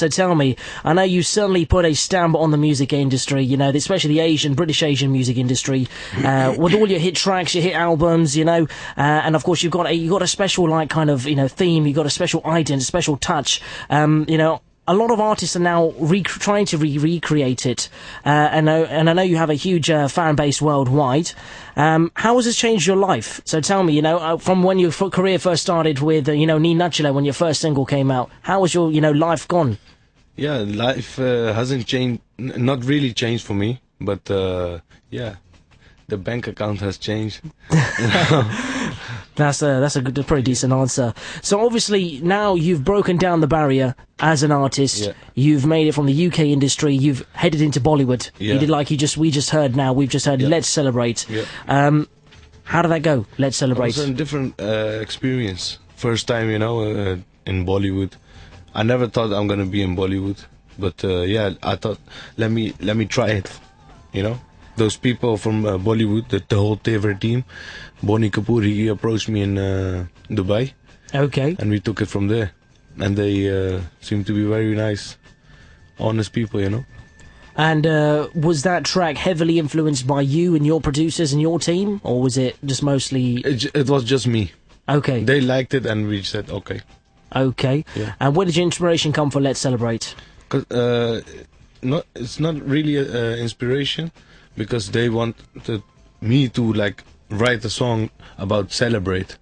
So tell me, I know you certainly put a stamp on the music industry, you know, especially the British Asian music industry, with all your hit tracks, your hit albums, you know, and of course you've got a special, like, kind of, you know, theme, you've got a special ident, a special touch, you know. A lot of artists are now trying to recreate it, and I know you have a huge fan base worldwide. How has this changed your life? So tell me, you know, from when your career first started with, you know, Ni Nachale, when your first single came out, how has your, you know, life gone? Yeah, life hasn't changed, not really changed for me, but yeah, the bank account has changed. That's a pretty decent answer. So obviously now you've broken down the barrier as an artist. Yeah. You've made it from the UK industry. You've headed into Bollywood. Yeah. You did, like we just heard now. We've just heard, yeah. Let's Celebrate. Yeah. How did that go? Let's Celebrate. It was a different experience. First time, you know, in Bollywood. I never thought I'm gonna be in Bollywood, but yeah, I thought let me try it. You know. Those people from Bollywood, the whole Tever team, Bonnie Kapoor, he approached me in Dubai. Okay. And we took it from there. And they seem to be very nice, honest people, you know. And was that track heavily influenced by you and your producers and your team? Or was it just mostly... It was just me. Okay. They liked it and we said, okay. Okay. Yeah. And where did your inspiration come for Let's Celebrate? It's not really inspiration. Because they wanted me to, like, write a song about celebrate.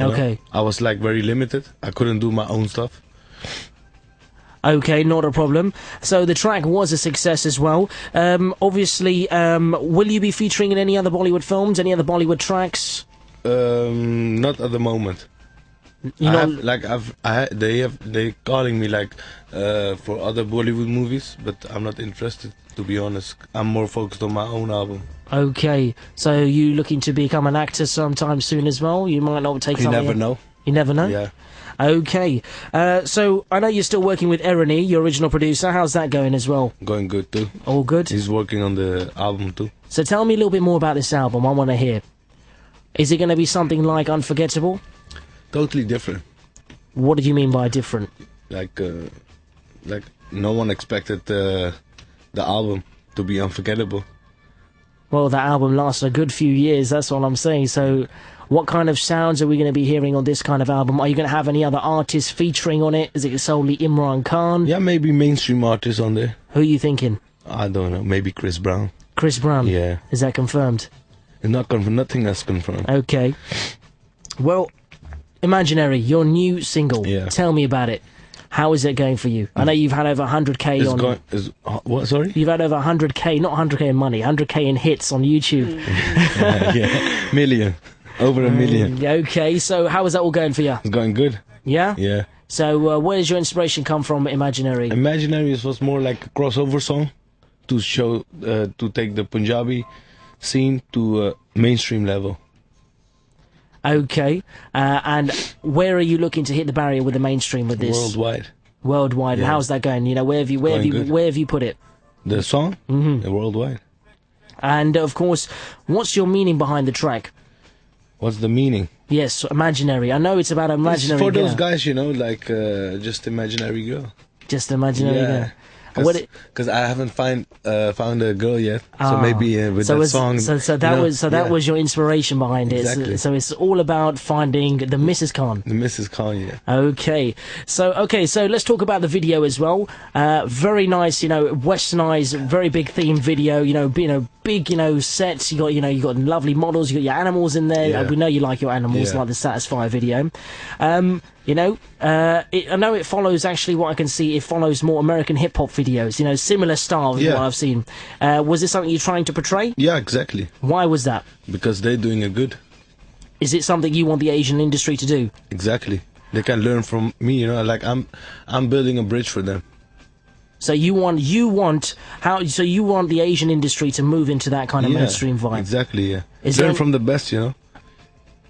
Okay. Know? I was, like, very limited. I couldn't do my own stuff. Okay, not a problem. So the track was a success as well. Obviously, will you be featuring in any other Bollywood films, any other Bollywood tracks? Not at the moment. They calling me, like, for other Bollywood movies, but I'm not interested, to be honest. I'm more focused on my own album. Okay, so you looking to become an actor sometime soon as well? You might not take. You never know. You never know. Yeah. Okay, so I know you're still working with Ernie, your original producer. How's that going as well? Going good too. All good. He's working on the album too. So tell me a little bit more about this album. I want to hear. Is it going to be something like Unforgettable? Totally different. What did you mean by different? Like no one expected the album to be unforgettable. Well, that album lasted a good few years, that's all I'm saying. So what kind of sounds are we going to be hearing on this kind of album? Are you going to have any other artists featuring on it? Is it solely Imran Khan? Yeah, maybe mainstream artists on there. Who are you thinking? I don't know, maybe Chris Brown. Chris Brown? Yeah. Is that confirmed? It's not confirmed, nothing that's confirmed. Okay. Well, Imaginary, your new single. Yeah. Tell me about it. How is it going for you? I know you've had over 100k what, sorry? You've had over 100k, not 100k in money, 100k in hits on YouTube. Yeah. Million. Over a million. Okay, so how is that all going for you? It's going good. Yeah? Yeah. So where does your inspiration come from, Imaginary? Imaginary was more like a crossover song to show, to take the Punjabi scene to a mainstream level. Okay, and where are you looking to hit the barrier with the mainstream with this? Worldwide. Worldwide. Yeah. And how's that going? You know, where have you put it? The song? Mm-hmm. Worldwide. And of course, what's your meaning behind the track? What's the meaning? Yes, imaginary. I know it's about imaginary. It's for those guys, you know, like just imaginary girl. Just imaginary girl. Because I haven't found a girl yet, so maybe with that song. So that was your inspiration behind it. Exactly. So it's all about finding the Mrs. Khan. The Mrs. Khan, yeah. Okay, so let's talk about the video as well. Very nice, you know, westernized, very big theme video. You know, big, you know, sets. You got lovely models. You got your animals in there. Yeah. We know you like your animals, like the Satisfy video. You know, I know it follows, actually, what I can see, it follows more American hip-hop videos, you know, similar style to what I've seen. Was this something you're trying to portray? Yeah, exactly. Why was that? Because they're doing it good. Is it something you want the Asian industry to do? Exactly. They can learn from me, you know, like I'm building a bridge for them. So you want the Asian industry to move into that kind of mainstream vibe? Exactly, yeah. Learn from the best, you know.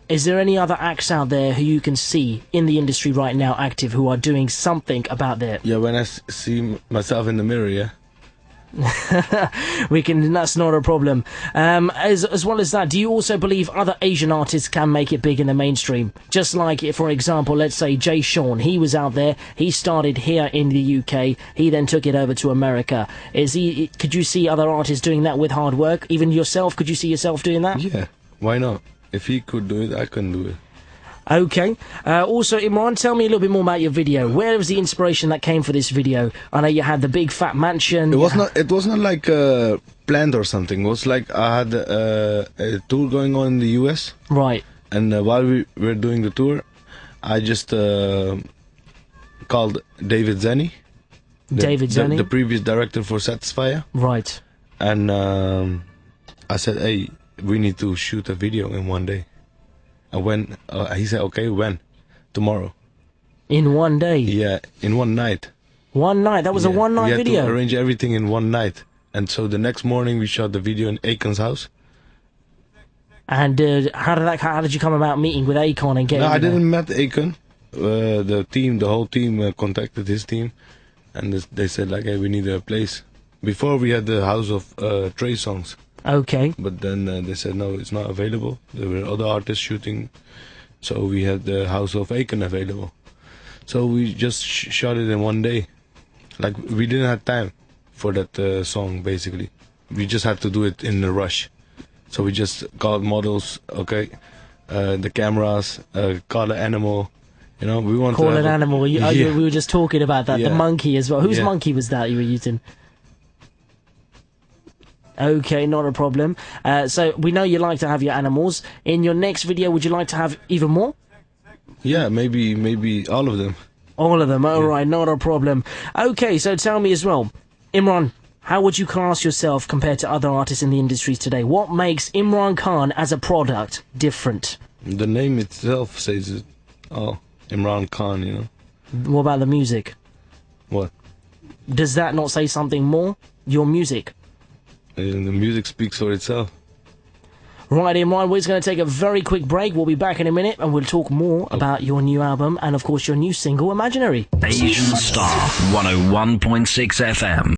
Is there any other acts out there who you can see in the industry right now active who are doing something about that? Yeah, when I see myself in the mirror, yeah. We can. That's not a problem. As well as that, do you also believe other Asian artists can make it big in the mainstream? Just like, for example, let's say Jay Sean. He was out there. He started here in the UK. He then took it over to America. Could you see other artists doing that with hard work? Even yourself, could you see yourself doing that? Yeah, why not? If he could do it, I can do it. Okay. Also, Imran, tell me a little bit more about your video. Where was the inspiration that came for this video? I know you had the big fat mansion. It was not. It was not like planned or something. It was like I had a tour going on in the US. Right. And while we were doing the tour, I just called David Zenny. The previous director for Satisfyer. Right. And I said, hey, we need to shoot a video in one day. And when he said, okay, when? Tomorrow. In one day? Yeah, in one night. One night? That was a one-night video? We had to arrange everything in one night. And so the next morning we shot the video in Akon's house. And how did you come about meeting with Akon and getting? No, I didn't met Akon. The whole team contacted his team, and they said like, hey, we need a place. Before we had the house of Trey songs. Okay. But then they said no, it's not available. There were other artists shooting, so we had the house of Akon available. So we just shot it in one day. Like we didn't have time for that song. Basically, we just had to do it in a rush. So we just called models, okay, the cameras, call an animal, you know. We want call to an animal. We were just talking about that. Yeah. The monkey as well. Whose monkey was that you were using? Okay, not a problem. So we know you like to have your animals. In your next video, would you like to have even more? Yeah, maybe all of them. All of them. All right, not a problem. Okay, so tell me as well, Imran. How would you class yourself compared to other artists in the industry today? What makes Imran Khan as a product different? The name itself says it. Oh, Imran Khan, you know. What about the music? What? Does that not say something more? Your music. And the music speaks for itself. Right, Imran, we're just going to take a very quick break. We'll be back in a minute and we'll talk more about your new album and, of course, your new single, Imaginary. Asian Star 101.6 FM.